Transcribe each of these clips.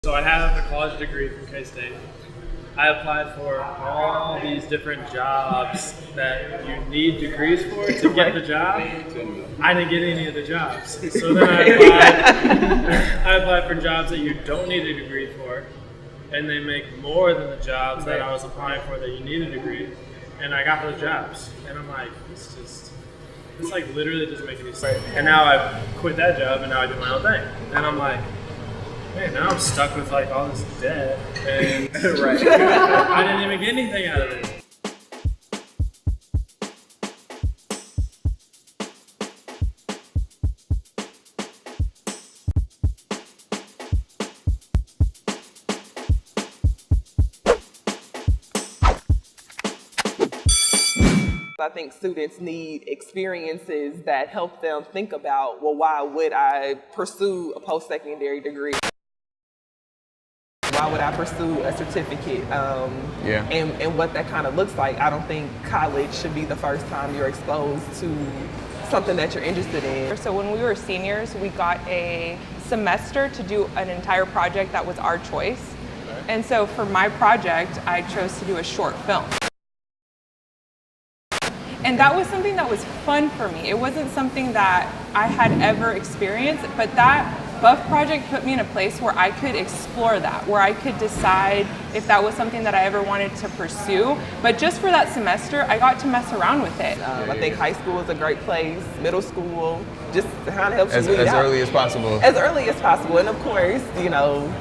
So I have a college degree from K-State. I applied for all these different jobs that you need degrees for to get the job. I didn't get any of the jobs. So then I applied for jobs that you don't need a degree for, and they make more than the jobs that I was applying for that you need a degree. And I got those jobs. And I'm like, this like literally doesn't make any sense. And now I've quit that job and now I do my own thing. And I'm like, man, now I'm stuck with like all this debt, and I didn't even get anything out of it. I think students need experiences that help them think about, well, why would I pursue a post-secondary degree? Why would I pursue a certificate? And what that kind of looks like. I don't think college should be the first time you're exposed to something that you're interested in. So when we were seniors, we got a semester to do an entire project that was our choice. And so for my project, I chose to do a short film. And that was something that was fun for me. It wasn't something that I had ever experienced, but that Buff project put me in a place where I could explore that, where I could decide if that was something that I ever wanted to pursue. But just for that semester, I got to mess around with it. I think high school is a great place, middle school, just kind of helps you as early as possible. As early as possible, and of course, you know,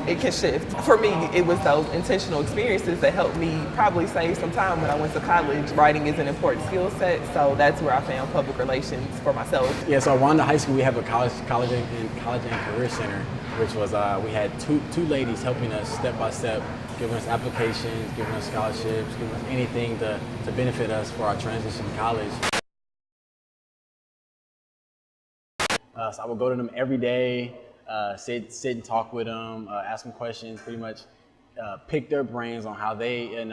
it can shift. For me, it was those intentional experiences that helped me probably save some time when I went to college. Writing is an important skill set, so that's where I found public relations for myself. Yeah, so at Wanda High School, we have a college and career center, which was we had two ladies helping us step by step, giving us applications, giving us scholarships, giving us anything to benefit us for our transition to college. So I would go to them every day. Sit and talk with them, ask them questions, pretty much pick their brains on how they,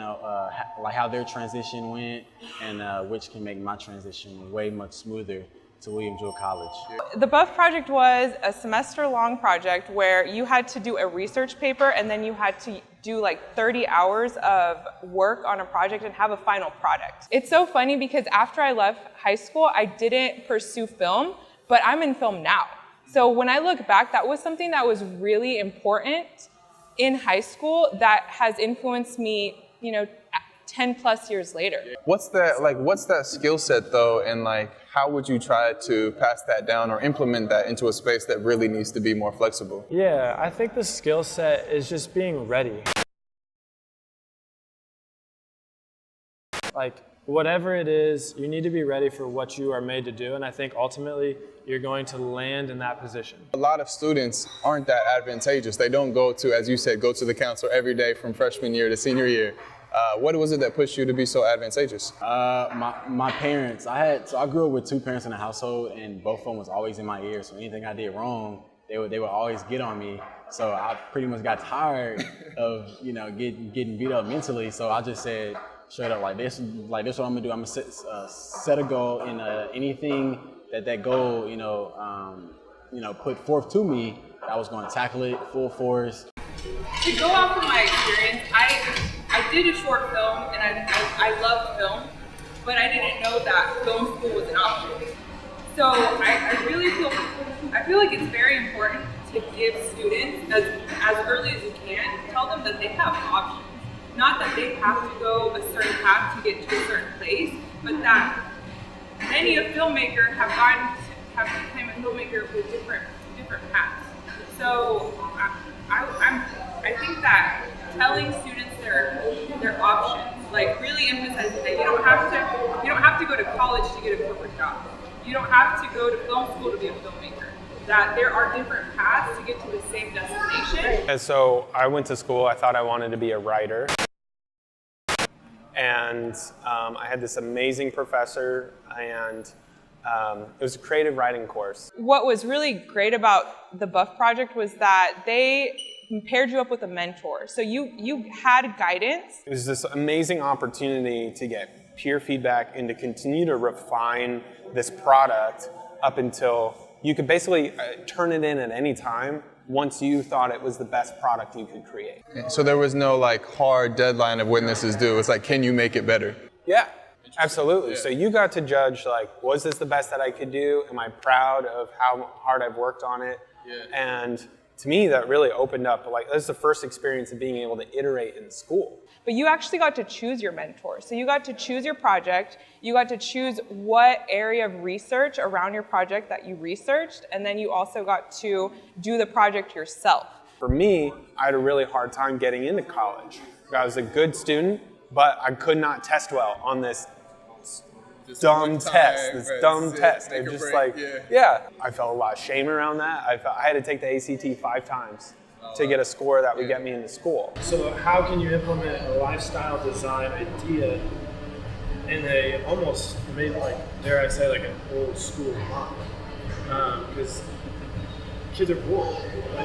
like how their transition went, and which can make my transition way much smoother to William Jewell College. The Buff project was a semester-long project where you had to do a research paper and then you had to do like 30 hours of work on a project and have a final product. It's so funny because after I left high school, I didn't pursue film, but I'm in film now. So when I look back, that was something that was really important in high school that has influenced me, 10 plus years later. What's that skill set though, and like how would you try to pass that down or implement that into a space that really needs to be more flexible? Yeah, I think the skill set is just being ready. Like, whatever it is, you need to be ready for what you are made to do, and I think ultimately you're going to land in that position. A lot of students aren't that advantageous. They don't go to, as you said, go to the counselor every day from freshman year to senior year. What was it that pushed you to be so advantageous? My parents. I grew up with two parents in the household, and both of them was always in my ear. So anything I did wrong, they would always get on me. So I pretty much got tired of getting beat up mentally. So I just said straight up, like this what I'm gonna do. I'm gonna set a goal, and anything that goal put forth to me, I was going to tackle it full force. To go off of my experience, I did a short film and I loved film, but I didn't know that film school was an option. So I feel like it's very important to give students as early as you can, tell them that they have options. Not that they have to go a certain path to get to a certain place, but that many a filmmaker have become a filmmaker with different paths. So I think that telling students their options, like really emphasizing that you don't have to go to college to get a corporate job. You don't have to go to film school to be a filmmaker. That there are different paths to get to the same destination. And so I went to school, I thought I wanted to be a writer. And I had this amazing professor, and it was a creative writing course. What was really great about the Buff project was that they paired you up with a mentor. So you had guidance. It was this amazing opportunity to get peer feedback and to continue to refine this product up until you could basically turn it in at any time once you thought it was the best product you could create. So there was no like hard deadline of when this is due. It's like, can you make it better? Yeah, absolutely. So you got to judge, like, was this the best that I could do? Am I proud of how hard I've worked on it? And to me, that really opened up, like, this is the first experience of being able to iterate in school. But you actually got to choose your mentor. So you got to choose your project, you got to choose what area of research around your project that you researched, and then you also got to do the project yourself. For me, I had a really hard time getting into college. I was a good student, but I could not test well on this dumb test. It just like, I felt a lot of shame around that. I had to take the ACT 5 times to get a score that would get me into school. So how can you implement a lifestyle design idea in a almost maybe like, dare I say, like an old school model? Because kids are bored,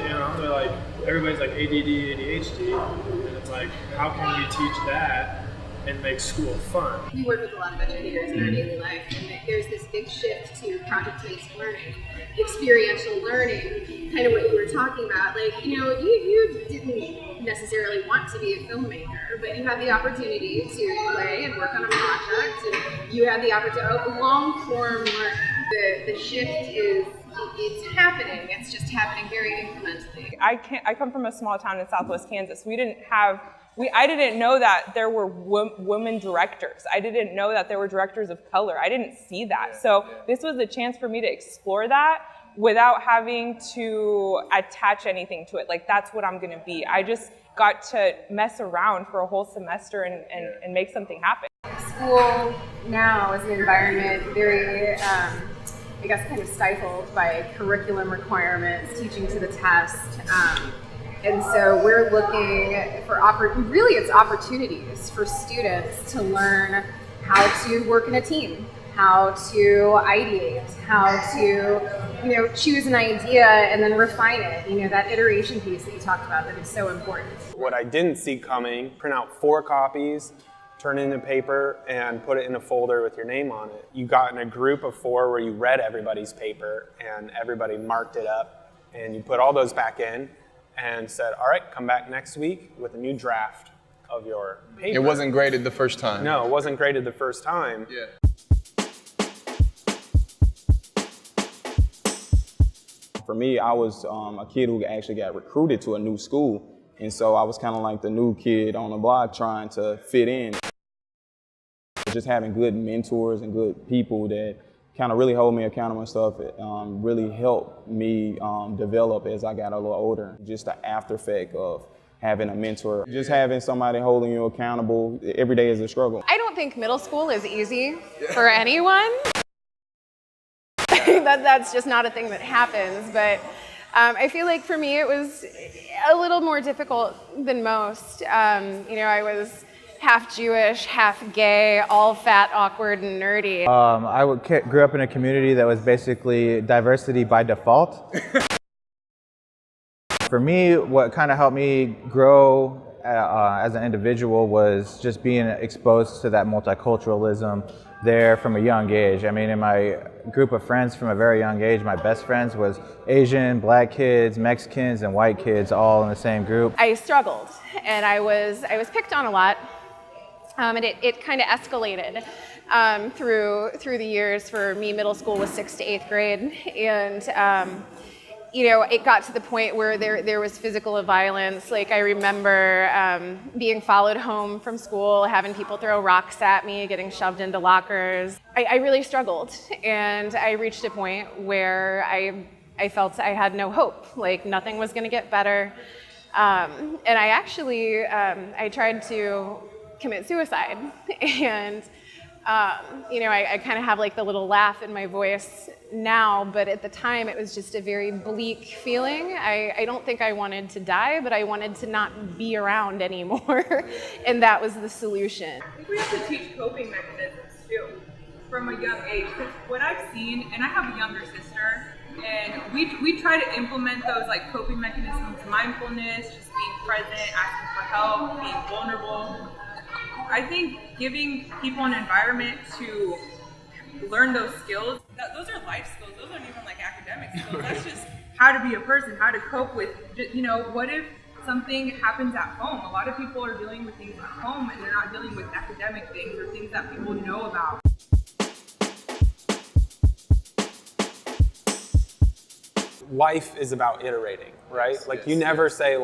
you know, they're like, everybody's like ADD, ADHD, and it's like, how can we teach that and make school fun? We work with a lot of educators in our daily life, and there's this big shift to project-based learning, experiential learning, kind of what you were talking about. Like, you know, you didn't necessarily want to be a filmmaker, but you had the opportunity to play and work on a project, and you had the opportunity, long-form learning. The shift is, it's happening. It's just happening very incrementally. I come from a small town in Southwest Kansas. I didn't know that there were women directors. I didn't know that there were directors of color. I didn't see that. So this was a chance for me to explore that without having to attach anything to it. Like, that's what I'm gonna be. I just got to mess around for a whole semester and make something happen. School now is an environment very, I guess, kind of stifled by curriculum requirements, teaching to the test. And so we're looking for, really it's opportunities for students to learn how to work in a team, how to ideate, how to, you know, choose an idea and then refine it. You know, that iteration piece that you talked about that is so important. What I didn't see coming, print out 4 copies, turn it into paper, and put it in a folder with your name on it. You got in a group of 4 where you read everybody's paper and everybody marked it up, and you put all those back in and said, all right, come back next week with a new draft of your paper. It wasn't graded the first time. No, it wasn't graded the first time. For me, I was a kid who actually got recruited to a new school. And so I was kind of like the new kid on the block trying to fit in. Just having good mentors and good people that kind of really hold me accountable and stuff, really helped me develop as I got a little older. Just the after effect of having a mentor, just having somebody holding you accountable every day is a struggle. I don't think middle school is easy for anyone. That's just not a thing that happens, but I feel like for me it was a little more difficult than most. You know, I was half Jewish, half gay, all fat, awkward, and nerdy. I grew up in a community that was basically diversity by default. For me, what kind of helped me grow as an individual was just being exposed to that multiculturalism there from a young age. I mean, in my group of friends from a very young age, my best friends was Asian, black kids, Mexicans, and white kids all in the same group. I struggled, and I was picked on a lot. And it kind of escalated through the years. For me, middle school was 6th to 8th grade, and you know, it got to the point where there was physical violence. Like, I remember being followed home from school, having people throw rocks at me, getting shoved into lockers. I really struggled, and I reached a point where I felt I had no hope. Like, nothing was going to get better, and I actually I tried to commit suicide, and you know, I kind of have like the little laugh in my voice now, but at the time it was just a very bleak feeling. I don't think I wanted to die, but I wanted to not be around anymore, and that was the solution. I think we have to teach coping mechanisms too, from a young age. Because what I've seen, and I have a younger sister, and we try to implement those like coping mechanisms, mindfulness, just being present, asking for help, being vulnerable. I think giving people an environment to learn those skills, those are life skills. Those aren't even like academic skills. That's just how to be a person, how to cope with, what if something happens at home? A lot of people are dealing with things at home and they're not dealing with academic things or things that people know about. Life is about iterating, right? You never say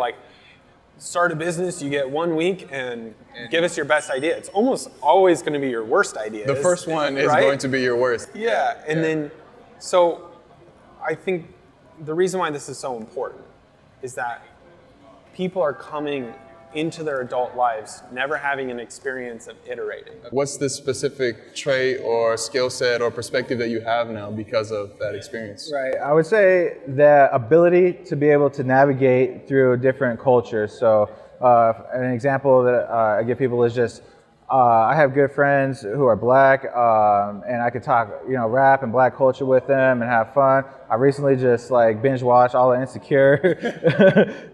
start a business, you get 1 week and give us your best idea. It's almost always going to be your worst idea. The first one is going to be your worst. Yeah, and then, so I think the reason why this is so important is that people are coming into their adult lives never having an experience of iterating. What's the specific trait or skill set or perspective that you have now because of that experience? Right. I would say the ability to be able to navigate through different cultures. So an example that I give people is just I have good friends who are black, and I could talk, rap and black culture with them and have fun. I recently just binge watched all the Insecure,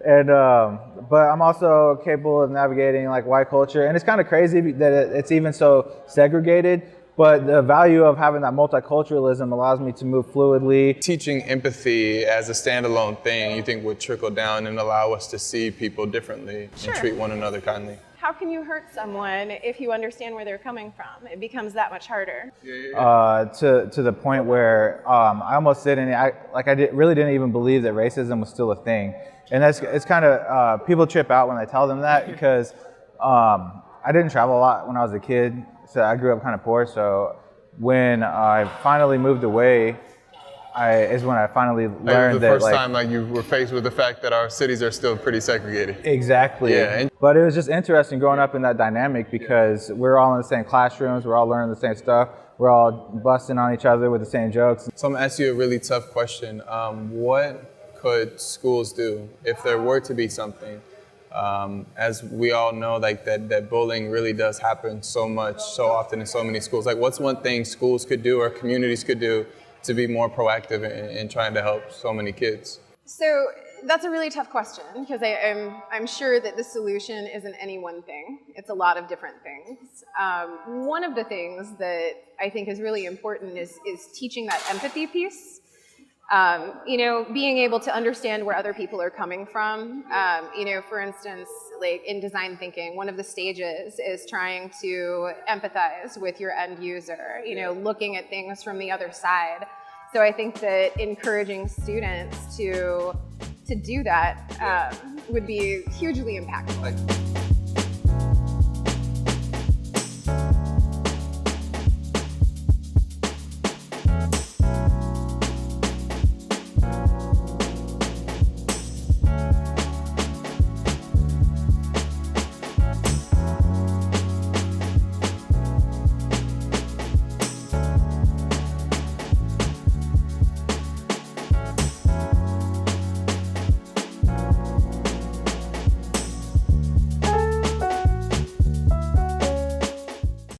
and but I'm also capable of navigating white culture, and it's kind of crazy that it's even so segregated. But the value of having that multiculturalism allows me to move fluidly. Teaching empathy as a standalone thing, you think would trickle down and allow us to see people differently and treat one another kindly? How can you hurt someone if you understand where they're coming from? It becomes that much harder. To the point where I almost didn't, really didn't even believe that racism was still a thing. And it's kind of, people trip out when I tell them that because I didn't travel a lot when I was a kid. So I grew up kind of poor. So when I finally moved away, is when I finally learned that the first time you were faced with the fact that our cities are still pretty segregated. Exactly. Yeah. But it was just interesting growing up in that dynamic because we're all in the same classrooms, we're all learning the same stuff, we're all busting on each other with the same jokes. So I'm gonna ask you a really tough question. What could schools do if there were to be something? As we all know, that bullying really does happen so often in so many schools. What's one thing schools could do or communities could do to be more proactive in trying to help so many kids? So that's a really tough question because I'm sure that the solution isn't any one thing. It's a lot of different things. One of the things that I think is really important is teaching that empathy piece. Being able to understand where other people are coming from. For instance, in design thinking, one of the stages is trying to empathize with your end user, looking at things from the other side. So I think that encouraging students to do that would be hugely impactful.